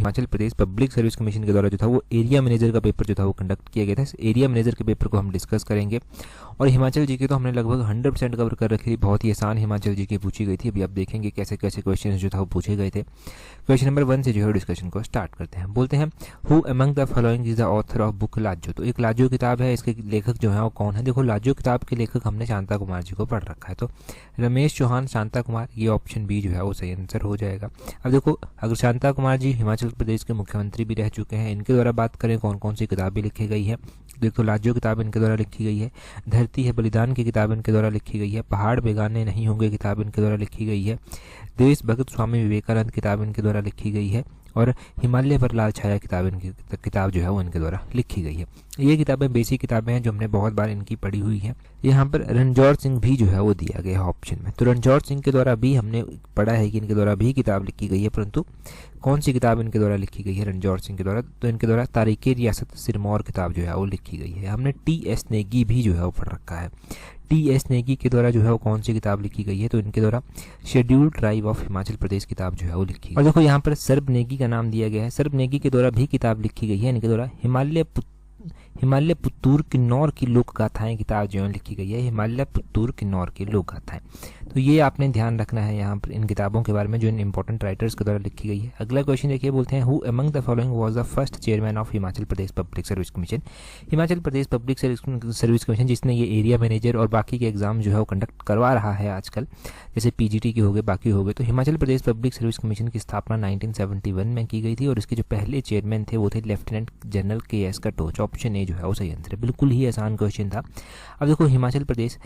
Himachal Pradesh public service commission के द्वारा जो था वो एरिया मैनेजर का पेपर जो था वो कंडक्ट किया गया था। इस एरिया मैनेजर के पेपर को हम डिस्कस करेंगे। और हिमाचल जीके तो हमने लगभग 100% कवर कर रखी थी, बहुत ही आसान हिमाचल जीके पूछी गई थी। अभी आप देखेंगे कैसे कैसे क्वेश्चन जो था वो पूछे गए थे। क्वेश्चन नंबर 1 से जो है डिस्कशन को स्टार्ट करते हैं। बोलते हैं who among the following is the author of book Lajo. तो एक लाजो किताब है, इसके लेखक जो है वो कौन है। देखो लाजो किताब के लेखक हमने शांता कुमार जी को पढ़ रखा है, तो रमेश चौहान, शांता कुमार, ये ऑप्शन बी जो है वो सही आंसर हो जाएगा। अब देखो अगर शांता कुमार जी हिमाचल प्रदेश के मुख्यमंत्री भी रह चुके हैं, इनके द्वारा बात करें कौन कौन सी किताबें लिखी गई है। देखो लाजो किताब इनके द्वारा लिखी गई है, धरती है बलिदान की किताब इनके द्वारा लिखी गई है, पहाड़ बेगाने नहीं होंगे किताब इनके द्वारा लिखी गई है, देश भगत स्वामी विवेकानंद किताब इनके द्वारा लिखी गई है, और हिमालय पर लाल छाया किताब जो है वो इनके द्वारा लिखी गई है। ये किताबें बेसिक किताबें हैं जो हमने बहुत बार इनकी पढ़ी हुई हैं। यहाँ पर रणजौर सिंह भी जो है वो दिया गया है ऑप्शन में, तो रणजौर सिंह के द्वारा भी हमने पढ़ा है कि इनके द्वारा भी किताब लिखी गई है, परंतु कौन सी किताब इनके द्वारा लिखी गई है रणजौर सिंह के द्वारा, तो इनके द्वारा तारीख़ रियासत सिरमौर किताब जो है वो लिखी गई है। हमने टी.एस. नेगी भी जो है वो पढ़ रखा है। टी.एस. नेगी के द्वारा जो है वो कौन सी किताब लिखी गई है, तो इनके द्वारा शेड्यूल्ड ट्राइब ऑफ हिमाचल प्रदेश किताब जो है वो लिखी गई। और देखो यहाँ पर सर्ब नेगी का नाम दिया गया है, सर्ब नेगी के द्वारा भी किताब लिखी गई है। इनके द्वारा हिमालय पुत्तूर किन्नौर की लोक गाथाएं किताब जो है लिखी गई है, हिमालय पुत्तूर किन्नौर की लोक गाथाएं। तो ये आपने ध्यान रखना है यहाँ पर इन किताबों के बारे में जो इन इंपॉर्टेंट राइटर्स के द्वारा लिखी गई है। अगला क्वेश्चन देखिए, बोलते हैं who among the following was the first chairman of Himachal Pradesh public service commission. Himachal Pradesh public service commission जिसने ये एरिया मैनेजर और बाकी के एग्जाम जो है वो कंडक्ट करवा रहा है आजकल, जैसे पीजीटी के हो गए बाकी हो गए। तो Himachal Pradesh public service commission की स्थापना 1971 में की गई थी और इसके जो पहले चेयरमैन थे वो थे lieutenant general KS. Katoch. Option A जो है वो सही आंसर है, बिल्कुल ही आसान क्वेश्चन था। अब देखो हिमाचल प्रदेश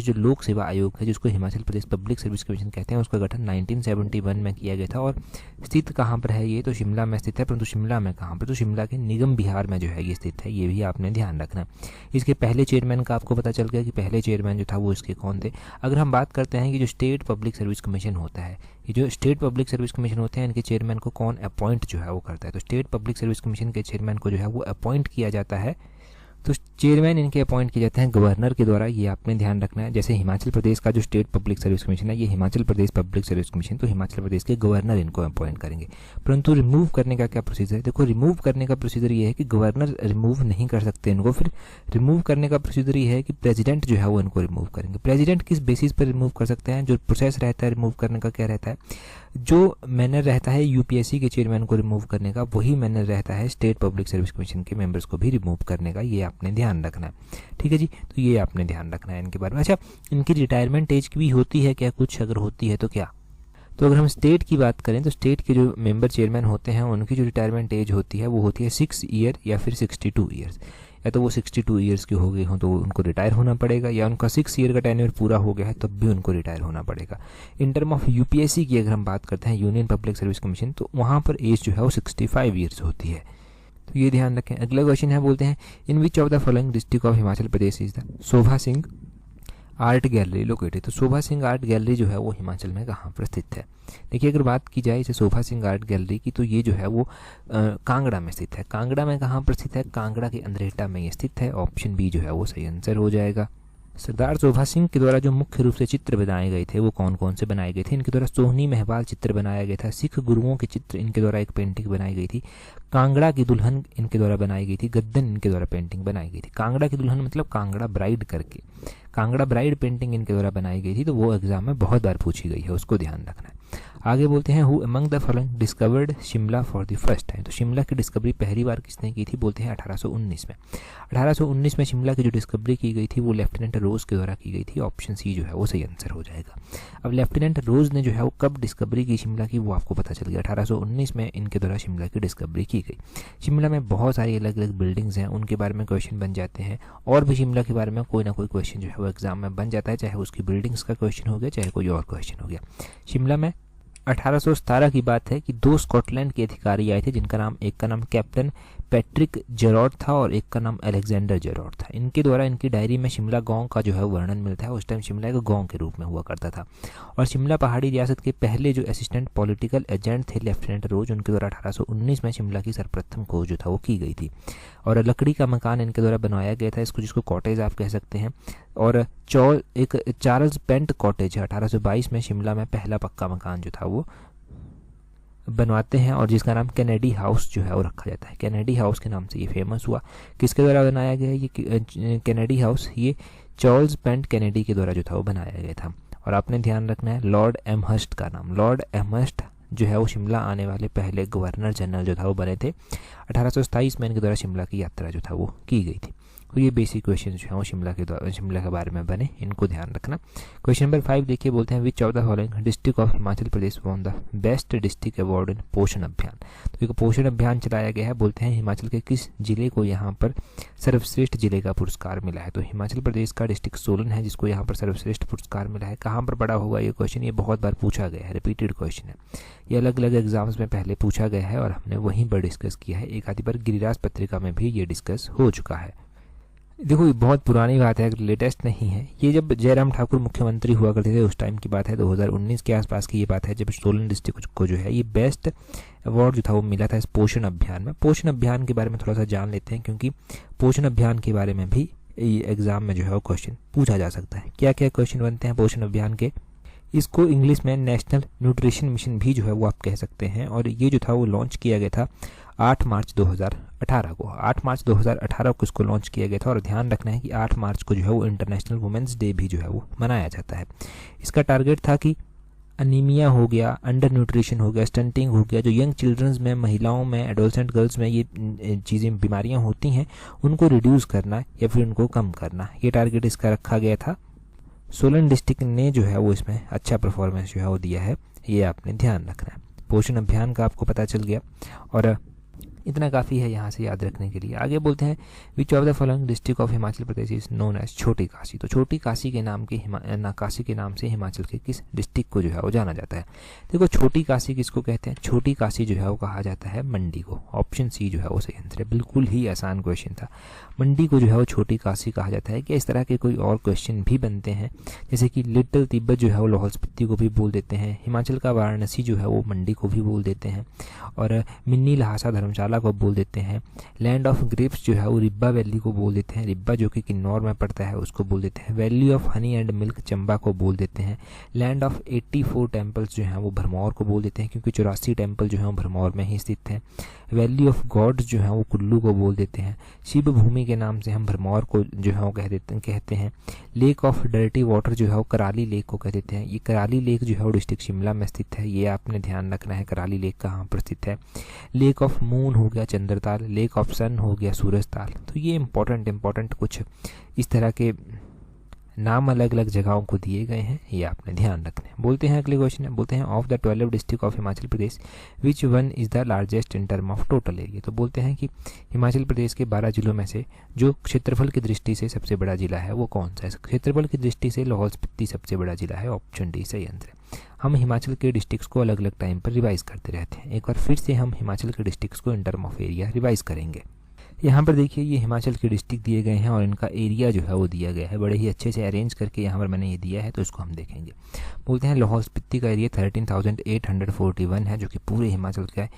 जो लोक सेवा आयोग है, जिसको Himachal Pradesh public service commission कहते हैं, उसका गठन 1971 में किया गया था। और स्थित कहाँ पर है ये, तो शिमला में स्थित है, परंतु शिमला में कहाँ पर, तो शिमला के निगम बिहार में जो है ये स्थित है, ये भी आपने ध्यान रखना। इसके पहले चेयरमैन का आपको पता चल गया कि पहले चेयरमैन जो था वो इसके कौन थे। अगर हम बात करते हैं कि जो स्टेट पब्लिक सर्विस कमीशन होता है, ये जो स्टेट पब्लिक सर्विस कमीशन होते हैं, इनके चेयरमैन को कौन अपॉइंट जो है वो करता है, तो स्टेट पब्लिक सर्विस कमीशन के चेयरमैन को जो है वो अपॉइंट किया जाता है। तो चेयरमैन इनके अपॉइंट किए जाते हैं गवर्नर के द्वारा, ये आपने ध्यान रखना है। जैसे हिमाचल प्रदेश का जो स्टेट पब्लिक सर्विस कमीशन है, ये Himachal Pradesh public service commission, तो हिमाचल प्रदेश के गवर्नर इनको अपॉइंट करेंगे। परंतु रिमूव करने का क्या प्रोसीजर है, देखो रिमूव करने का प्रोसीजर ये है कि गवर्नर रिमूव नहीं कर सकते इनको, फिर रिमूव करने का प्रोसीजर ये है कि प्रेसिडेंट जो है वो इनको रिमूव करेंगे। प्रेसिडेंट किस बेसिस पर रिमूव कर सकते हैं, जो प्रोसेस रहता है रिमूव करने का क्या रहता है, जो मैनर रहता है यूपीएससी के चेयरमैन को रिमूव करने का, वही मैनर रहता है स्टेट पब्लिक सर्विस कमीशन के मेंबर्स को भी रिमूव करने का, ये आपने ध्यान रखना है। ठीक है जी, तो ये आपने ध्यान रखना है इनके बारे में। अच्छा, इनकी रिटायरमेंट एज की भी होती है क्या कुछ, अगर होती है तो क्या, तो अगर हम स्टेट की बात करें तो स्टेट के जो मेंबर चेयरमैन होते हैं उनकी जो रिटायरमेंट एज होती है वो होती है 6 ईयर या फिर 62 ईयर्स। या तो वो 62 ईयर्स के हो गए हों तो उनको रिटायर होना पड़ेगा, या उनका 6 ईयर का टेन्योर पूरा हो गया है तब भी उनको रिटायर होना पड़ेगा। इन टर्म ऑफ यूपीएससी की अगर हम बात करते हैं, यूनियन पब्लिक सर्विस कमीशन, तो वहाँ पर एज जो है वो 65 ईयर्स होती है, तो ये ध्यान रखें। अगला क्वेश्चन है, बोलते हैं in which of the following district of Himachal Pradesh is the Shobha Singh art gallery located. तो शोभा सिंह आर्ट गैलरी जो है वो हिमाचल में कहाँ पर स्थित है। देखिए अगर बात की जाए इसे शोभा सिंह आर्ट गैलरी की, तो ये जो है वो कांगड़ा में स्थित है। कांगड़ा में कहाँ पर स्थित है, कांगड़ा के अंद्रेटा में ये स्थित है। ऑप्शन बी जो है वो सही आंसर हो जाएगा। सरदार शोभा सिंह के द्वारा जो मुख्य रूप से चित्र बनाए गए थे वो कौन कौन से बनाए गए थे, इनके द्वारा सोहनी महवाल चित्र बनाया गया था, सिख गुरुओं के चित्र इनके द्वारा एक पेंटिंग बनाई गई थी, कांगड़ा की दुल्हन इनके द्वारा बनाई गई थी, गद्दन इनके द्वारा पेंटिंग बनाई गई थी। कांगड़ा की दुल्हन मतलब कांगड़ा ब्राइड करके, कांगड़ा ब्राइड पेंटिंग इनके द्वारा बनाई गई थी, तो वो एग्जाम में बहुत बार पूछी गई है, उसको ध्यान रखना है। आगे बोलते हैं who among the following discovered Shimla for the first time. तो शिमला की डिस्कवरी पहली बार किसने की थी, बोलते हैं 1819 में। 1819 में शिमला की जो डिस्कवरी की गई थी वो लेफ्टिनेंट रोज के द्वारा की गई थी। ऑप्शन सी जो है वो सही आंसर हो जाएगा। अब लेफ्टिनेंट रोज ने जो है वो कब डिस्कवरी की शिमला की वो आपको पता चल गया, 1819 में इनके द्वारा शिमला की डिस्कवरी की गई। शिमला में बहुत सारी अलग अलग बिल्डिंग्स हैं, उनके बारे में क्वेश्चन बन जाते हैं, और भी शिमला के बारे में कोई ना कोई क्वेश्चन जो है वो एग्जाम में बन जाता है, चाहे उसकी बिल्डिंग्स का क्वेश्चन हो गया चाहे कोई और क्वेश्चन हो गया। शिमला में 1817 की बात है कि 2 स्कॉटलैंड के अधिकारी आए थे, जिनका नाम, एक का नाम कैप्टन पैट्रिक जेरॉड था और एक का नाम अलेक्जेंडर जेरॉड था। इनके द्वारा इनकी डायरी में शिमला गांव का जो है वर्णन मिलता है। उस टाइम शिमला एक गांव के रूप में हुआ करता था। और शिमला पहाड़ी रियासत के पहले जो असिस्टेंट पॉलिटिकल एजेंट थे लेफ्टिनेंट रोज, उनके द्वारा 1819 में शिमला की सर्वप्रथम खोज जो था वो की गई थी। और लकड़ी का मकान इनके द्वारा बनवाया गया था, इसको जिसको कॉटेज आप कह सकते हैं। और एक चार्ल्स पेंट कॉटेज है, 1822 में शिमला में पहला पक्का मकान जो था वो बनवाते हैं और जिसका नाम कैनेडी हाउस जो है वो रखा जाता है। कैनेडी हाउस के नाम से ये फेमस हुआ। किसके द्वारा बनाया गया है ये कैनेडी हाउस? ये चार्ल्स पेंट कैनेडी के द्वारा जो था वो बनाया गया था। और आपने ध्यान रखना है लॉर्ड एमहर्स्ट का नाम। लॉर्ड एमहर्स्ट जो है वो शिमला आने वाले पहले गवर्नर जनरल जो था वो बने थे। 1827 में इनके द्वारा शिमला की यात्रा जो था वो की गई थी। तो ये बेसिक क्वेश्चन जो है वो शिमला के बारे में बने, इनको ध्यान रखना। क्वेश्चन नंबर 5 देखिए, बोलते हैं which of the following district of Himachal Pradesh won the best district award in पोषण अभियान। तो एक पोषण अभियान चलाया गया है। बोलते हैं हिमाचल के किस जिले को यहाँ पर सर्वश्रेष्ठ जिले का पुरस्कार मिला है? तो हिमाचल प्रदेश का डिस्ट्रिक्ट सोलन है जिसको यहाँ पर सर्वश्रेष्ठ पुरस्कार मिला है। कहाँ पर पड़ा होगा ये क्वेश्चन? ये बहुत बार पूछा गया है, रिपीटेड क्वेश्चन है। ये अलग अलग एग्जाम्स में पहले पूछा गया है और हमने वहीं पर डिस्कस किया है। एक आधी बार गिरिराज पत्रिका में भी ये डिस्कस हो चुका है। देखो ये बहुत पुरानी बात है, लेटेस्ट नहीं है। ये जब जयराम ठाकुर मुख्यमंत्री हुआ करते थे उस टाइम की बात है, 2019 के आसपास की ये बात है, जब सोलन डिस्ट्रिक्ट को जो है ये बेस्ट अवार्ड जो था वो मिला था इस पोषण अभियान में। पोषण अभियान के बारे में थोड़ा सा जान लेते हैं, क्योंकि पोषण अभियान के बारे में भी एग्जाम में जो है वो क्वेश्चन पूछा जा सकता है। क्या क्या क्वेश्चन बनते हैं पोषण अभियान के? इसको इंग्लिश में नेशनल न्यूट्रिशन मिशन भी जो है वो आप कह सकते हैं। और ये जो था वो लॉन्च किया गया था 8 मार्च 2018 को। 8 मार्च 2018 को इसको लॉन्च किया गया था। और ध्यान रखना है कि 8 मार्च को जो है वो इंटरनेशनल वुमेंस डे भी जो है वो मनाया जाता है। इसका टारगेट था कि अनीमिया हो गया, अंडर न्यूट्रिशन हो गया, स्टंटिंग हो गया, जो यंग चिल्ड्रंस में, महिलाओं में, एडोलसेंट गर्ल्स में ये चीज़ें बीमारियां होती हैं उनको रिड्यूस करना या फिर उनको कम करना, ये टारगेट इसका रखा गया था। सोलन डिस्ट्रिक्ट ने जो है वो इसमें अच्छा परफॉर्मेंस जो है वो दिया है, ये आपने ध्यान रखना है। पोषण अभियान का आपको पता चल गया और इतना काफ़ी है यहाँ से याद रखने के लिए। आगे बोलते हैं which of the following district of Himachal Pradesh is known as Chhoti Kashi. तो छोटी काशी के नाम से हिमाचल के किस डिस्ट्रिक्ट को जो है वो जाना जाता है? देखो छोटी काशी किसको कहते हैं? छोटी काशी जो है वो कहा जाता है मंडी को। ऑप्शन सी जो है वो सही आंसर है। बिल्कुल ही आसान क्वेश्चन था। मंडी को जो है वो छोटी काशी कहा जाता है। क्या इस तरह के कोई और क्वेश्चन भी बनते हैं? जैसे कि लिटिल तिब्बत जो है वो लाहौल स्पीति को भी बोल देते हैं। हिमाचल का वाराणसी जो है वो मंडी को भी बोल देते हैं। और मिनी लहासा धर्मशाला को बोल देते हैं। लैंड ऑफ ग्रेप्स जो है वो रिब्बा वैली को बोल देते हैं। रिब्बा जो कि किन्नौर में पड़ता है उसको बोल देते हैं। Valley of honey and milk Chamba को बोल देते हैं। लैंड ऑफ 84 टेम्पल्स जो हैं वो भरमौर को बोल देते हैं, क्योंकि 84 टेम्पल जो है वो भरमौर में ही स्थित हैं। वैली ऑफ गॉड्स जो है वो कुल्लू को बोल देते हैं। शिव भूमि के नाम से हम भरमौर को जो है वो कहते हैं। लेक ऑफ डर्टी वाटर जो है वो कराली लेक को कह देते हैं। ये कराली लेक जो है वो डिस्ट्रिक्ट शिमला में स्थित है, ये आपने ध्यान रखना है कराली लेक कहाँ पर स्थित है। लेक ऑफ मून हो गया चंद्रताल, लेक ऑफ सन हो गया सूरजताल। तो ये इंपॉर्टेंट कुछ इस तरह के नाम अलग अलग जगहों को दिए गए हैं, ये आपने ध्यान रखना है। बोलते हैं अगले क्वेश्चन है, बोलते हैं of the 12 district of Himachal Pradesh which one is the largest in term of total area. तो बोलते हैं कि हिमाचल प्रदेश के 12 जिलों में से जो क्षेत्रफल की दृष्टि से सबसे बड़ा जिला है वो कौन सा है? क्षेत्रफल की दृष्टि से लाहौल स्पीति सबसे बड़ा जिला है। ऑप्शन डी सही आंसर है। हम हिमाचल के डिस्ट्रिक्ट्स को अलग अलग टाइम पर रिवाइज करते रहते हैं। एक बार फिर से हम हिमाचल के डिस्ट्रिक्ट्स को in term of area revise करेंगे। यहाँ पर देखिए ये हिमाचल के डिस्ट्रिक्ट दिए गए हैं और इनका एरिया जो है वो दिया गया है, बड़े ही अच्छे से अरेंज करके यहाँ पर मैंने ये दिया है, तो इसको हम देखेंगे। बोलते हैं लाहौल स्पीति का एरिया 13,841 है, जो कि पूरे हिमाचल का है।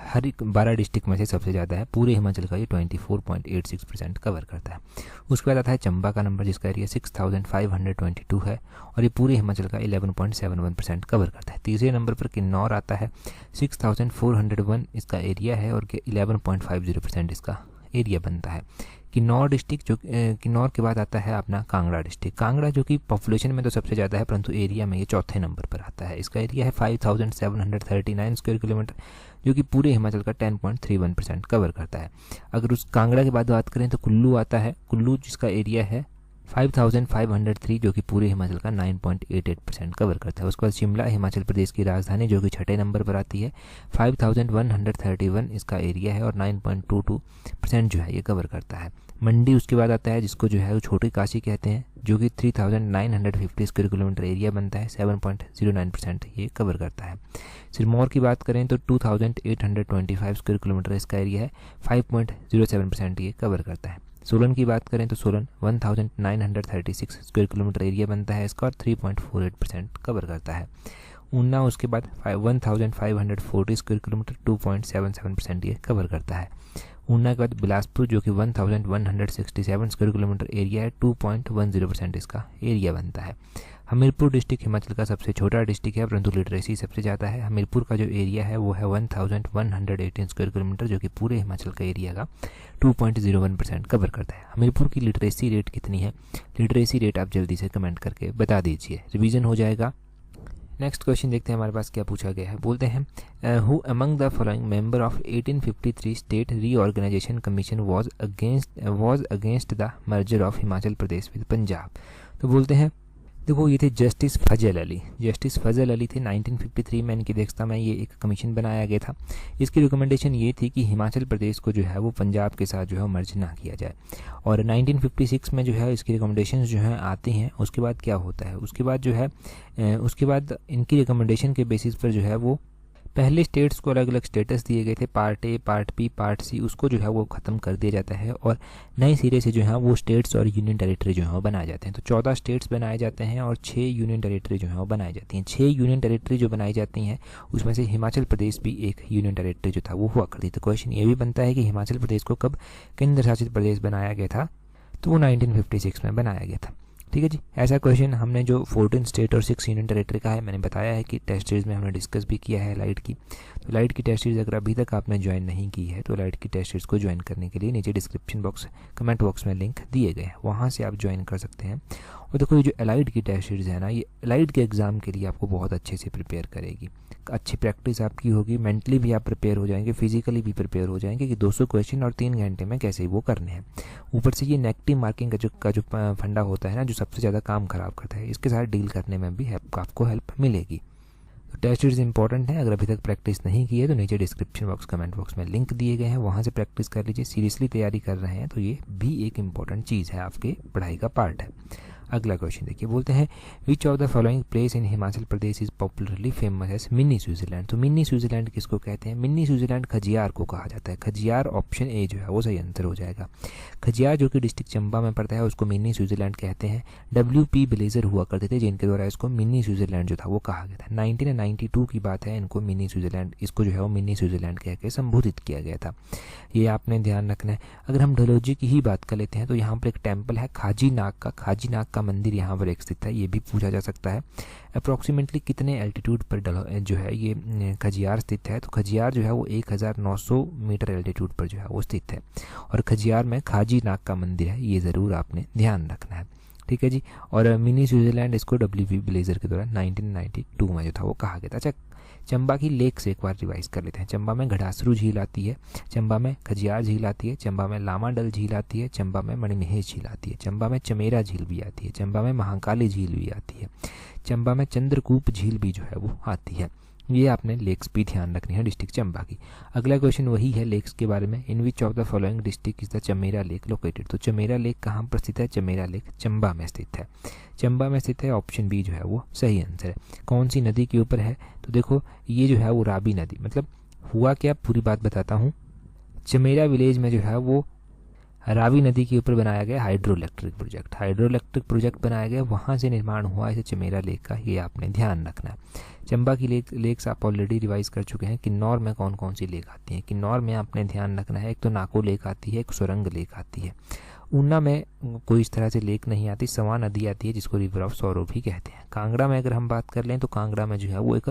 हर 12 डिस्ट्रिक्ट में से सबसे ज़्यादा है। पूरे हिमाचल का ये 24.86% कवर करता है। उसके बाद आता है चंबा का नंबर, जिसका एरिया 6,522 है और ये पूरे हिमाचल का 11.71% कवर करता है। तीसरे नंबर पर किन्नौर आता है, 6,401 इसका एरिया है और 11.50% इसका एरिया बनता है। किन्नौर डिस्ट्रिक्ट जो किन्नौर के बाद आता है अपना कांगड़ा डिस्ट्रिक्ट। कांगड़ा जो कि पॉपुलेशन में तो सबसे ज़्यादा है, परंतु एरिया में ये चौथे नंबर पर आता है। इसका एरिया है 5,739 स्क्वायर किलोमीटर, जो कि पूरे हिमाचल का 10.31% कवर करता है। अगर उस कांगड़ा के बाद बात करें तो कुल्लू आता है। कुल्लू जिसका एरिया है 5,503, जो कि पूरे हिमाचल का 9.88% कवर करता है। उसके बाद शिमला हिमाचल प्रदेश की राजधानी, जो कि छठे नंबर पर आती है। 5,131 इसका एरिया है और 9.22% जो है ये कवर करता है। मंडी उसके बाद आता है, जिसको जो है वो छोटी काशी कहते हैं, जो कि 3,950 स्क्वायर किलोमीटर एरिया बनता है। 7.09% ये कवर करता है। सिरमौर की बात करें तो 2,825 स्क्वायर किलोमीटर इसका एरिया है। 5.07% ये कवर करता है। सोलन की बात करें तो सोलन 1,936 स्क्वायर किलोमीटर एरिया बनता है इसका और 3.48% कवर करता है। ऊना उसके बाद 1540 स्क्वायर किलोमीटर 2.77% ये कवर करता है। ऊना के बाद बिलासपुर जो कि 1167 स्क्वायर किलोमीटर एरिया है, 2.10% इसका एरिया बनता है। हमीरपुर डिस्ट्रिक्ट हिमाचल का सबसे छोटा डिस्ट्रिक्ट है, परंतु लिटरेसी सबसे ज़्यादा है। हमीरपुर का जो एरिया है वो है 1118 स्क्वायर किलोमीटर, जो कि पूरे हिमाचल का एरिया का 2.01% कवर करता है। हमीरपुर की लिटरेसी रेट कितनी है? लिटरेसी रेट आप जल्दी से कमेंट करके बता दीजिए, रिवीजन हो जाएगा। नेक्स्ट क्वेश्चन देखते हैं हमारे पास क्या पूछा गया है। बोलते हैं who among the following member of 1853 state reorganisation commission was against the merger of Himachal Pradesh with Punjab. तो बोलते हैं देखो ये थे जस्टिस फजल अली। जस्टिस फजल अली थे 1953 में, इनकी अध्यक्षता में ये एक कमीशन बनाया गया था। इसकी रिकमेंडेशन ये थी कि हिमाचल प्रदेश को जो है वो पंजाब के साथ जो है मर्ज ना किया जाए। और 1956 में जो है इसकी रिकमेंडेशन जो है आती हैं। उसके बाद क्या होता है, उसके बाद जो है उसके बाद इनकी रिकमेंडेशन के बेसिस पर जो है वो पहले स्टेट्स को अलग अलग स्टेटस दिए गए थे, part A, part B, part C, उसको जो है वो ख़त्म कर दिया जाता है और नए सिरे से जो है वो स्टेट्स और यूनियन टेरिटरी जो है वो बनाए जाते हैं। तो 14 स्टेट्स बनाए जाते हैं और 6 यूनियन टेरिटरी जो है वो बनाई जाती हैं। 6 यूनियन टेरिटरी जो बनाई जाती हैं उसमें से हिमाचल प्रदेश भी एक यूनियन टेरिटरी जो था वो हुआ करती। तो क्वेश्चन ये भी बनता है कि हिमाचल प्रदेश को कब केंद्र शासित प्रदेश बनाया गया था? तो वो 1956 में बनाया गया था। ठीक है जी। ऐसा क्वेश्चन हमने जो 14 स्टेट और 6 यूनियन टेरिटरी का है, मैंने बताया है कि टेस्ट सीरीज में हमने डिस्कस भी किया है लाइट की। तो लाइट की टेस्ट सीरीज अगर अभी तक आपने ज्वाइन नहीं की है तो लाइट की टेस्ट सीरीज को ज्वाइन करने के लिए नीचे डिस्क्रिप्शन बॉक्स कमेंट बॉक्स में लिंक दिए गए हैं, वहाँ से आप ज्वाइन कर सकते हैं। और देखो ये जो एलाइड की टेस्ट सीरीज है ना, ये एलाइड के एग्ज़ाम के लिए आपको बहुत अच्छे से प्रिपेयर करेगी। अच्छी प्रैक्टिस आपकी होगी, मेंटली भी आप प्रिपेयर हो जाएंगे, फिजिकली भी प्रिपेयर हो जाएंगे कि 200 क्वेश्चन और 3 घंटे में कैसे वो करने हैं। ऊपर से ये नेगेटिव मार्किंग का जो फंडा होता है ना, जो सबसे ज़्यादा काम खराब करता है, इसके साथ डील करने में भी आपको हेल्प मिलेगी। तो टेस्ट सीरीज इंपॉर्टेंट है। अगर अभी तक प्रैक्टिस नहीं की है तो नीचे डिस्क्रिप्शन बॉक्स कमेंट बॉक्स में लिंक दिए गए हैं, वहाँ से प्रैक्टिस कर लीजिए। सीरियसली तैयारी कर रहे हैं तो ये भी एक इम्पॉर्टेंट चीज़ है, आपके पढ़ाई का पार्ट है। अगला क्वेश्चन देखिए, बोलते हैं which of the following place in Himachal Pradesh is popularly famous as mini Switzerland. तो मिनी स्विट्जरलैंड किसको कहते हैं? मिनी स्विट्जरलैंड खजियार को कहा जाता है। खजियार ऑप्शन ए जो है वो सही आंसर हो जाएगा। खजियार जो कि डिस्ट्रिक्ट चंबा में पड़ता है उसको मिनी स्विट्जरलैंड कहते हैं। WP ब्लेजर हुआ करते थे जिनके द्वारा इसको मिनी स्विट्जरलैंड जो था वो कहा गया था। 1992 की बात है, इनको मिनी स्विट्जरलैंड, इसको जो है वो मिनी स्विट्जरलैंड कह के संबोधित किया गया था। ये आपने ध्यान रखना है। अगर हम डलहौजी की ही बात कर लेते हैं तो यहाँ पर एक टेम्पल है खाजी नाग का मंदिर यहाँ पर स्थित है, ये भी पूछा जा सकता है। अप्रॉक्सीमेटली कितने एल्टीट्यूड पर जो है ये खजियार स्थित है? तो खजियार जो है वो 1900 मीटर एल्टीट्यूड पर जो है वो स्थित है और खजियार में खाजी नाग का मंदिर है, ये ज़रूर आपने ध्यान रखना है। ठीक है जी। और मिनी स्विट्जरलैंड इसको WP ब्लेजर के द्वारा 1992 में जो था वो कहा गया था। अच्छा, चंबा की लेक से एक बार रिवाइज कर लेते हैं। चंबा में घड़ासरू झील आती है, चंबा में खजियार झील आती है, चंबा में लामाडल झील आती है, चंबा में मणिमहेश झील आती है, चंबा में चमेरा झील भी आती है, चंबा में महाकाली झील भी आती है, चंबा में चंद्रकूप झील भी जो है वो आती है। ये आपने लेक्स भी ध्यान रखनी है डिस्ट्रिक्ट चंबा की। अगला क्वेश्चन वही है लेक्स के बारे में। In which of the following district is the Chamera lake located. तो चमेरा लेक कहाँ पर स्थित है? चमेरा लेक चंबा में स्थित है। चंबा में स्थित है, ऑप्शन बी जो है वो सही आंसर है। कौन सी नदी के ऊपर है? तो देखो ये जो है वो रावी नदी, मतलब हुआ क्या, पूरी बात बताता हूँ। चमेरा विलेज में जो है वो रावी नदी के ऊपर बनाया गया हाइड्रो इलेक्ट्रिक प्रोजेक्ट बनाया गया, वहाँ से निर्माण हुआ इसे चमेरा लेक का, ये आपने ध्यान रखना है। चंबा की लेक्स आप ऑलरेडी रिवाइज कर चुके हैं। किन्नौर में कौन कौन सी लेक आती हैं? किन्नौर में आपने ध्यान रखना है, एक तो नाको लेक आती है, एक सुरंग लेक आती है। ऊना में कोई इस तरह से लेक नहीं आती, सवा नदी आती है जिसको रिवर ऑफ सौरो भी कहते हैं। कांगड़ा में अगर हम बात कर लें तो कांगड़ा में जो है वो एक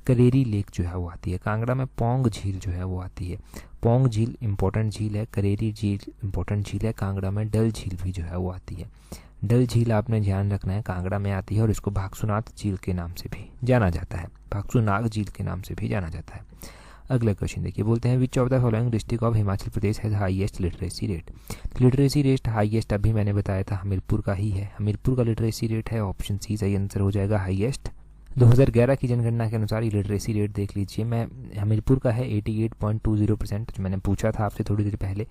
करेरी लेक जो है वो आती है। कांगड़ा में पोंग झील जो है वो आती है। पोंग झील इंपॉर्टेंट झील है, करेरी झील इंपॉर्टेंट झील है। कांगड़ा में डल झील भी जो है वो आती है। डल झील आपने ध्यान रखना है, कांगड़ा में आती है और इसको भागसुनाथ झील के नाम से भी जाना जाता है, भागसुनाग झील के नाम से भी जाना जाता है। अगला क्वेश्चन देखिए, बोलते हैं which of the following district of Himachal Pradesh has highest literacy rate. Literacy rate highest अभी मैंने बताया था हमीरपुर का ही है। हमीरपुर का लिटरेसी रेट है, ऑप्शन सी सही आंसर हो जाएगा, हाईएस्ट। 2011 की जनगणना के अनुसार ये लिटरेसी रेट देख लीजिए, मैं हमीरपुर का है 88.20%, जो मैंने पूछा था आपसे थोड़ी देर पहले।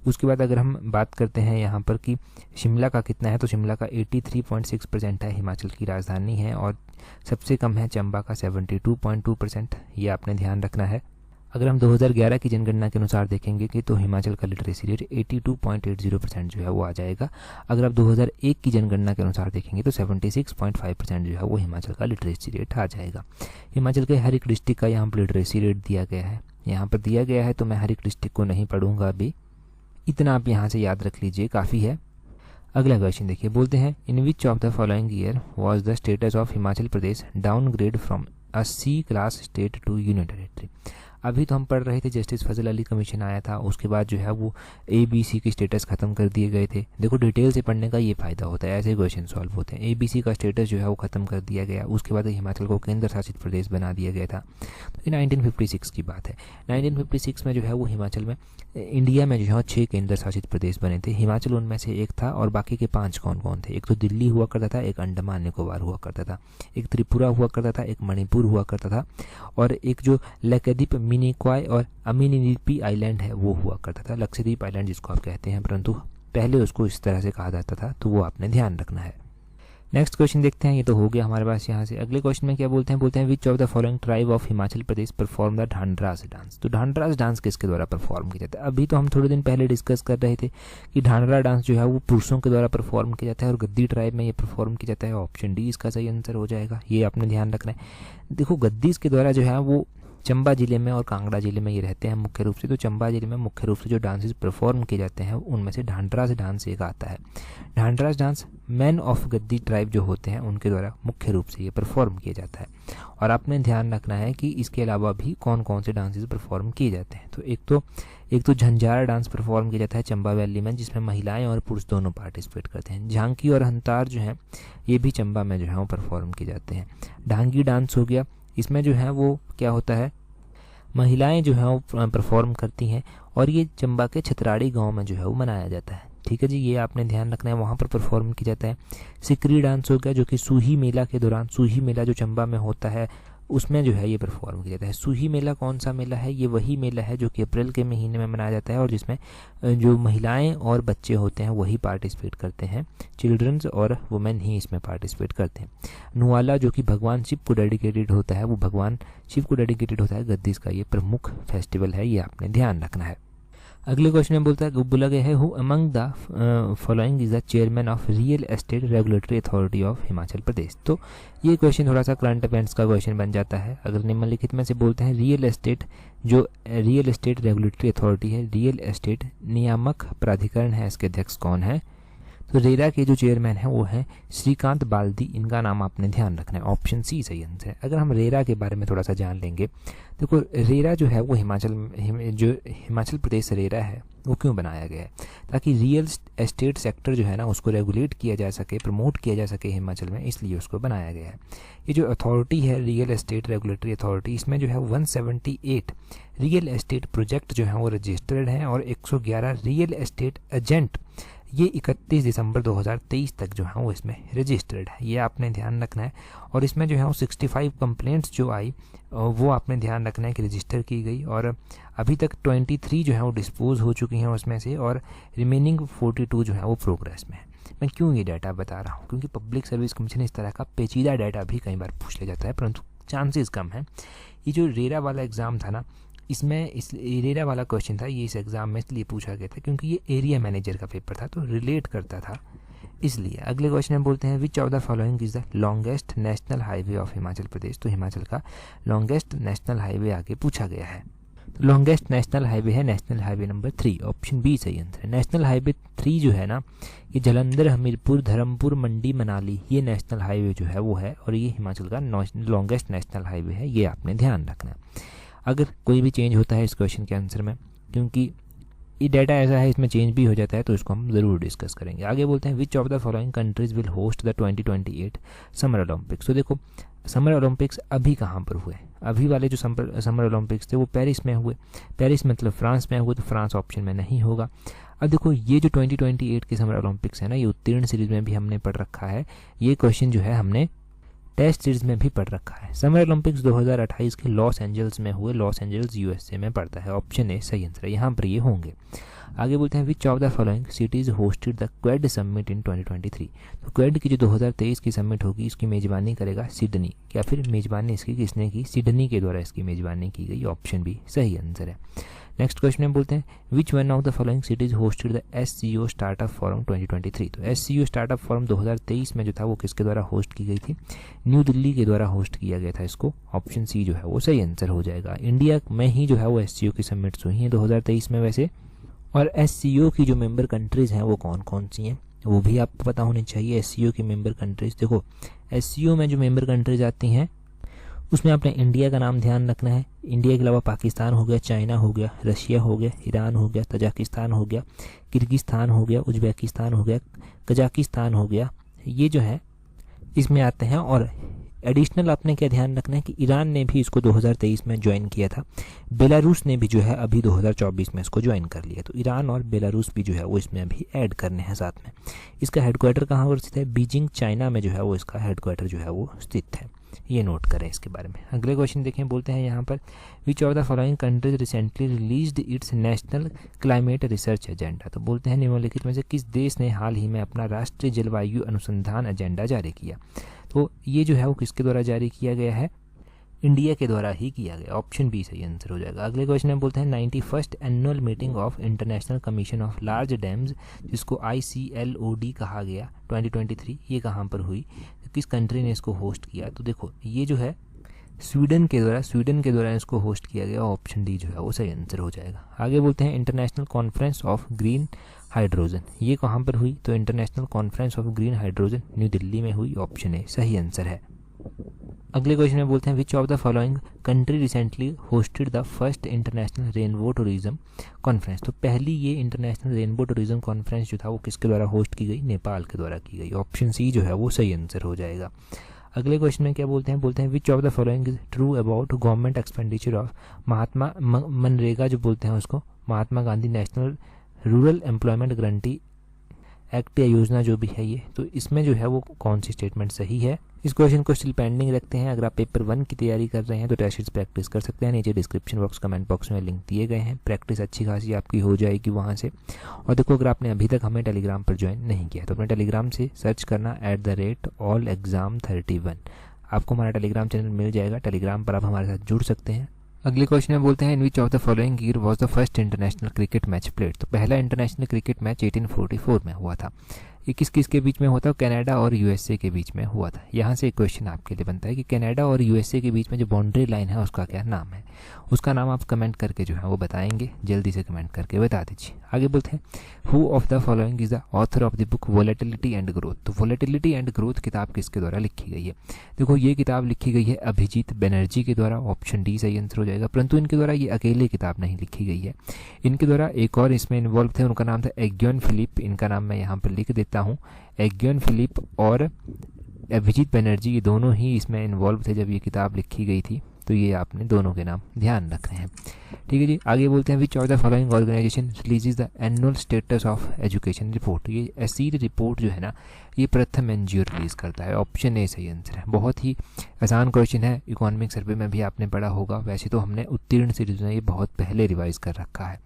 उसके बाद अगर हम बात करते हैं यहाँ पर कि शिमला का कितना है, तो शिमला का 83.6% है, हिमाचल की राजधानी है। और सबसे कम है चंबा का 72.2%, ये आपने ध्यान रखना है। अगर हम 2011 की जनगणना के अनुसार देखेंगे कि तो हिमाचल का लिटरेसी रेट 82.80% जो है वो आ जाएगा। अगर आप 2001 की जनगणना के अनुसार देखेंगे तो 76.5% जो है वो हिमाचल का लिटरेसी रेट आ जाएगा। हिमाचल के हर एक डिस्ट्रिक्ट का यहाँ पर लिटरेसी रेट दिया गया है, यहाँ पर दिया गया है, तो मैं हर एक डिस्ट्रिक्ट को नहीं पढ़ूंगा अभी, इतना आप यहाँ से याद रख लीजिए, काफ़ी है। अगला क्वेश्चन देखिए, बोलते हैं in which of the following year was the status of Himachal Pradesh downgrade from a C class state to union territory. अभी तो हम पढ़ रहे थे, जस्टिस फजल अली कमीशन आया था, उसके बाद जो है वो ABC की स्टेटस ख़त्म कर दिए गए थे। देखो डिटेल से पढ़ने का ये फ़ायदा होता है, ऐसे क्वेश्चन सॉल्व होते हैं। ABC का स्टेटस जो है वो ख़त्म कर दिया गया, उसके बाद हिमाचल को केंद्र शासित प्रदेश बना दिया गया था। तो ये 1956 की बात है। 1956 में जो है वो हिमाचल में, इंडिया में जो है 6 केंद्र शासित प्रदेश बने थे। हिमाचल उनमें से एक था, और बाकी के 5 कौन कौन थे? एक तो दिल्ली हुआ करता था, एक अंडमान निकोबार हुआ करता था, एक त्रिपुरा हुआ करता था, एक मणिपुर हुआ करता था, और एक जो लक्षद्वीप, मिनिकॉय और अमीनीद्वीपी आइलैंड है वो हुआ करता था। लक्षद्वीप आइलैंड जिसको आप कहते हैं, परंतु पहले उसको इस तरह से कहा जाता था, तो वो आपने ध्यान रखना है। नेक्स्ट क्वेश्चन देखते हैं, ये तो हो गया हमारे पास यहाँ से। अगले क्वेश्चन में क्या बोलते हैं which of the following tribe of Himachal Pradesh perform the Dandras dance. तो ढांडरास डांस किसके द्वारा परफॉर्म किया जाता है? अभी तो हम थोड़े दिन पहले डिस्कस कर रहे थे कि ढांडरा डांस जो है वो पुरुषों के द्वारा परफॉर्म किया जाता है, और गद्दी ट्राइब में ये परफॉर्म किया जाता है। ऑप्शन डी इसका सही आंसर हो जाएगा, ये आपने ध्यान रखना है। देखो गद्दीस के द्वारा जो है वो चंबा जिले में और कांगड़ा जिले में ये रहते हैं मुख्य रूप से। तो चंबा जिले में मुख्य रूप से जो डांसेस परफॉर्म किए जाते हैं उनमें से ढांडरास डांस एक आता है। ढांडरास dance man of Gaddi tribe जो होते हैं उनके द्वारा मुख्य रूप से ये परफॉर्म किया जाता है। और आपने ध्यान रखना है कि इसके अलावा भी कौन कौन से डांसेस परफॉर्म किए जाते हैं। तो एक तो झंझारा डांस परफॉर्म किया जाता है चंबा वैली में, जिसमें महिलाएं और पुरुष दोनों पार्टिसिपेट करते हैं। झांकी और हंतार जो हैं ये भी चंबा में जो है वो परफॉर्म किए जाते हैं। ढांगी डांस हो गया, इसमें जो है वो क्या होता है, महिलाएं जो है वो परफॉर्म करती हैं, और ये चंबा के छतराड़ी गांव में जो है वो मनाया जाता है। ठीक है जी, ये आपने ध्यान रखना है, वहाँ पर परफॉर्म किया जाता है। सिकरी डांस हो गया, जो कि सूही मेला के दौरान, सूही मेला जो चंबा में होता है उसमें जो है ये परफॉर्म किया जाता है। सूही मेला कौन सा मेला है? ये वही मेला है जो कि अप्रैल के महीने में मनाया जाता है, और जिसमें जो महिलाएं और बच्चे होते हैं वही पार्टिसिपेट करते हैं। चिल्ड्रंस और वुमेन ही इसमें पार्टिसिपेट करते हैं। नुआला जो कि भगवान शिव को डेडिकेटेड होता है, वो भगवान शिव को डेडिकेटेड होता है। गद्दीस का ये प्रमुख फेस्टिवल है, ये आपने ध्यान रखना है। अगले क्वेश्चन में बोला गया है who among the following is the chairman of real estate regulatory authority of Himachal Pradesh. तो ये क्वेश्चन थोड़ा सा करंट अफेयर्स का क्वेश्चन बन जाता है। अगर निम्नलिखित में से बोलते हैं रियल एस्टेट रेगुलेटरी अथॉरिटी है, रियल एस्टेट नियामक प्राधिकरण है, इसके अध्यक्ष कौन है? तो रेरा के जो चेयरमैन हैं वो हैं श्रीकांत बाल्दी, इनका नाम आपने ध्यान रखना है। ऑप्शन सी सही आंसर है। अगर हम रेरा के बारे में थोड़ा सा जान लेंगे, देखो रेरा जो है वो हिमाचल प्रदेश रेरा है वो क्यों बनाया गया है? ताकि रियल एस्टेट सेक्टर जो है ना उसको रेगुलेट किया जा सके, प्रमोट किया जा सके हिमाचल में, इसलिए उसको बनाया गया है। ये जो अथॉरिटी है रियल एस्टेट रेगुलेटरी अथॉरिटी, इसमें जो है 178 रियल एस्टेट प्रोजेक्ट जो है वो रजिस्टर्ड हैं, और 111 रियल एस्टेट एजेंट ये 31 दिसंबर 2023 तक जो है वो इसमें रजिस्टर्ड है, ये आपने ध्यान रखना है। और इसमें जो है वो 65 कंप्लेंट्स जो आई वो आपने ध्यान रखना है कि रजिस्टर की गई, और अभी तक 23 जो है वो डिस्पोज हो चुकी हैं उसमें से, और रिमेनिंग 42 जो है वो प्रोग्रेस में है। मैं क्यों ये डाटा बता रहा हूँ? क्योंकि पब्लिक सर्विस कमीशन इस तरह का पेचीदा डाटा भी कई बार पूछ ले जाता है, परंतु चांसेस कम हैं। ये जो रेरा वाला एग्ज़ाम था ना, इसमें इस रेरा वाला क्वेश्चन था, ये इस एग्ज़ाम में इसलिए पूछा गया था क्योंकि ये एरिया मैनेजर का पेपर था, तो रिलेट करता था इसलिए। अगले क्वेश्चन में बोलते हैं which of the following is the longest national highway of Himachal Pradesh. तो हिमाचल का लॉन्गेस्ट नेशनल हाईवे आगे पूछा गया है। तो लॉन्गेस्ट नेशनल हाईवे है national highway number 3, option B सही आंसर है। नेशनल हाईवे 3 जो है ना, ये जालंधर, हमीरपुर, धर्मपुर, मंडी, मनाली, ये नेशनल हाईवे जो है वो है, और ये हिमाचल का लॉन्गेस्ट नेशनल हाईवे है, ये आपने ध्यान रखना है। अगर कोई भी चेंज होता है इस क्वेश्चन के आंसर में, क्योंकि ये डाटा ऐसा है इसमें चेंज भी हो जाता है, तो इसको हम ज़रूर डिस्कस करेंगे। आगे बोलते हैं which of the following countries will host the 2028 summer Olympics. तो देखो समर ओलंपिक्स अभी कहाँ पर हुए? अभी वाले जो समर ओलंपिक्स थे वो पेरिस में हुए। पेरिस मतलब फ्रांस में हुए, तो फ्रांस ऑप्शन में नहीं होगा। अब देखो ये जो 2028 के समर ओलंपिक्स है ना, ये उत्तीर्ण सीरीज में भी हमने पढ़ रखा है। ये क्वेश्चन जो है हमने टेस्ट सीरीज में भी पढ़ रखा है। समर ओलंपिक्स 2028 के लॉस एंजल्स में हुए, लॉस एंजल्स यूएसए में पड़ता है। ऑप्शन ए सही आंसर है, यहाँ पर ये होंगे। आगे बोलते हैं which of the following cities hosted the Quad summit in 2023। तो क्वेड की जो 2023 की समिट होगी इसकी मेजबानी करेगा सिडनी, या फिर मेजबानी इसकी किसने की, सिडनी के द्वारा इसकी मेजबानी की गई। ऑप्शन बी सही आंसर है। नेक्स्ट क्वेश्चन में बोलते हैं which one of the following cities hosted the SCO startup forum 2023। तो SCO स्टार्टअप फोरम 2023 में जो था वो किसके द्वारा होस्ट की गई थी, न्यू दिल्ली के द्वारा होस्ट किया गया था इसको। ऑप्शन सी जो है वो सही आंसर हो जाएगा। इंडिया में ही जो है वो SCO की समिट्स हुई हैं 2023 में वैसे, और SCO की जो मेंबर कंट्रीज़ हैं वो कौन कौन सी हैं वो भी आपको पता होनी चाहिए। SCO की मेंबर कंट्रीज़, देखो SCO में जो मेंबर कंट्रीज आती हैं उसमें आपने इंडिया का नाम ध्यान रखना है। इंडिया के अलावा पाकिस्तान हो गया, चाइना हो गया, रशिया हो गया, ईरान हो गया, तजाकिस्तान हो गया, किर्गिस्तान हो गया, उज्बेकिस्तान हो गया, कजाकिस्तान हो गया, ये जो है इसमें आते हैं। और एडिशनल आपने क्या ध्यान रखना है कि ईरान ने भी इसको 2023 में ज्वाइन किया था, बेलारूस ने भी जो है अभी 2024 में इसको ज्वाइन कर लिया। तो ईरान और बेलारूस भी जो है वो इसमें अभी ऐड करने हैं साथ में। इसका हेडक्वार्टर कहाँ पर स्थित है, बीजिंग चाइना में जो है वो इसका हेडक्वार्टर जो है वो स्थित है, ये नोट करें इसके बारे में। अगले क्वेश्चन देखें, बोलते हैं यहाँ पर विच of the following countries recently released it's national climate research agenda. तो बोलते हैं निम्नलिखित में से किस देश ने हाल ही में अपना राष्ट्रीय जलवायु अनुसंधान एजेंडा जारी किया। तो ये जो है वो किसके द्वारा जारी किया गया है, इंडिया के द्वारा ही किया गया। ऑप्शन बी सही आंसर हो जाएगा। अगले क्वेश्चन में बोलते हैं 91st annual meeting of international commission of large dams, जिसको ICLOD कहा गया 2023, ये कहाँ पर हुई, किस कंट्री ने इसको होस्ट किया। तो देखो ये जो है स्वीडन के द्वारा इसको होस्ट किया गया। ऑप्शन डी जो है वो सही आंसर हो जाएगा। आगे बोलते हैं international conference of green hydrogen, ये कहाँ पर हुई, तो international conference of green hydrogen new Delhi में हुई। ऑप्शन ए सही आंसर है। अगले क्वेश्चन में बोलते हैं which of the following country recently hosted the first international rainbow tourism conference. तो पहली ये इंटरनेशनल रेनबो टूरिज्म कॉन्फ्रेंस जो था वो किसके द्वारा होस्ट की गई, नेपाल के द्वारा की गई। ऑप्शन सी जो है वो सही आंसर हो जाएगा। अगले क्वेश्चन में क्या बोलते हैं which of the following is true about government expenditure of Mahatma MNREGA, जो बोलते हैं उसको Mahatma Gandhi national rural employment guarantee act या योजना जो भी है ये, तो इसमें जो है वो कौन सी स्टेटमेंट सही है। इस क्वेश्चन को स्टिल पेंडिंग रखते हैं। अगर आप पेपर 1 की तैयारी कर रहे हैं तो टेस्ट सीरीज प्रैक्टिस कर सकते हैं, नीचे डिस्क्रिप्शन बॉक्स कमेंट बॉक्स में लिंक दिए गए हैं। प्रैक्टिस अच्छी खासी आपकी हो जाएगी वहाँ से। और देखो अगर आपने अभी तक हमें टेलीग्राम पर ज्वाइन नहीं किया तो अपने टेलीग्राम से सर्च करना @allexam31, आपको हमारा टेलीग्राम चैनल मिल जाएगा। टेलीग्राम पर आप हमारे साथ जुड़ सकते हैं। अगले क्वेश्चन में बोलते हैं in which of the following year was the first international cricket match played. तो पहला इंटरनेशनल क्रिकेट मैच 1844 में हुआ था। ये किसके बीच में हुआ था, कनाडा और USA के बीच में हुआ था। यहाँ से एक क्वेश्चन आपके लिए बनता है कि कनाडा और USA के बीच में जो बाउंड्री लाइन है उसका क्या नाम है। उसका नाम आप कमेंट करके जो है वो बताएंगे, जल्दी से कमेंट करके बता दीजिए। आगे बोलते हैं who of the following is the author of the book volatility and growth. तो वोलेटिलिटी एंड ग्रोथ किताब किसके द्वारा लिखी गई है। देखो ये किताब लिखी गई है अभिजीत बनर्जी के द्वारा। ऑप्शन डी सही आंसर हो जाएगा। परंतु इनके द्वारा ये अकेले किताब नहीं लिखी गई है, इनके द्वारा एक और इसमें इन्वॉल्व थे, उनका नाम था एग्योन फिलिप। इनका नाम मैं यहाँ पर लिख देता हूँ, एग्योन फिलिप और अभिजीत बनर्जी, ये दोनों ही इसमें इन्वॉल्व थे जब ये किताब लिखी गई थी। तो ये आपने दोनों के नाम ध्यान रखने हैं, ठीक है जी। आगे बोलते हैं which of the following organisation releases the annual status of education report. ये एसीड रिपोर्ट जो है ना ये प्रथम NGO रिलीज करता है। ऑप्शन ए सही आंसर है। बहुत ही आसान क्वेश्चन है, इकोनॉमिक सर्वे में भी आपने पढ़ा होगा। वैसे तो हमने उत्तीर्ण सीरीज में ये बहुत पहले रिवाइज कर रखा है।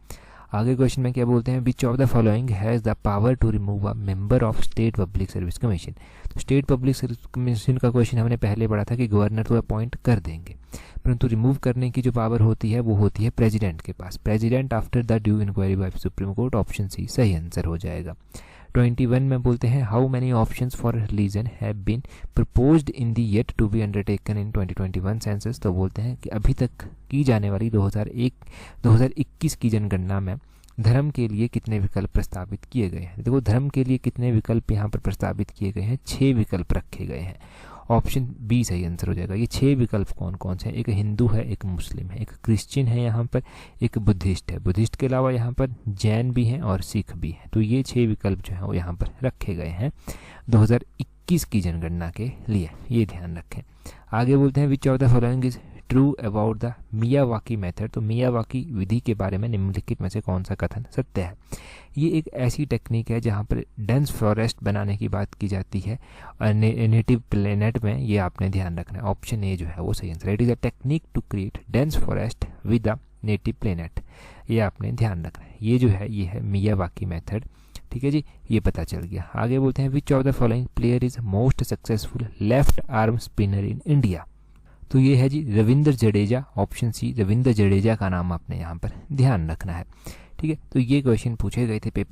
आगे क्वेश्चन में क्या बोलते हैं which of the following has the power to remove a member of state public service commission. तो स्टेट पब्लिक सर्विस कमीशन का क्वेश्चन हमने पहले पढ़ा था कि गवर्नर तो अपॉइंट कर देंगे, परंतु रिमूव करने की जो पावर होती है वो होती है प्रेसिडेंट के पास। President after the due inquiry by supreme court. Option C सही आंसर हो जाएगा। 21 में बोलते हैं how many options for religion have been proposed in the yet to be undertaken इन 2021 सेंसस। तो बोलते हैं कि अभी तक की जाने वाली 2021 की जनगणना में धर्म के लिए कितने विकल्प प्रस्तावित किए गए हैं। देखो धर्म के लिए कितने विकल्प यहाँ पर प्रस्तावित किए गए हैं, 6 विकल्प रखे गए हैं। ऑप्शन बी सही आंसर हो जाएगा। ये 6 विकल्प कौन कौन से हैं, एक हिंदू है, एक मुस्लिम है, एक क्रिश्चियन है, यहाँ पर एक बुद्धिस्ट है। बुद्धिस्ट के अलावा यहाँ पर जैन भी हैं और सिख भी हैं। तो ये 6 विकल्प जो हैं वो यहाँ पर रखे गए हैं 2021 की जनगणना के लिए, ये ध्यान रखें। आगे बोलते हैं which of the following is true about the Miyawaki method. तो मियावाकी विधि के बारे में निम्नलिखित में से कौन सा कथन सत्य है? ये एक ऐसी टेक्निक है जहाँ पर डेंस फॉरेस्ट बनाने की बात की जाती है और नेटिव प्लेनेट में, ये आपने ध्यान रखना है। ऑप्शन ए जो है वो सही आंसर है। It is a technique to create dense forest with the native planet, ये आपने ध्यान रखना है। ये जो है ये है मियावाकी मेथड। ठीक है जी, ये पता चल गया। आगे बोलते हैं which of the following player is most successful left arm spinner in India. तो ये है जी रविंद्र जडेजा। ऑप्शन सी, रविंद्र जडेजा का नाम आपने यहाँ पर ध्यान रखना है। ठीक है, तो ये क्वेश्चन पूछे गए थे पेपर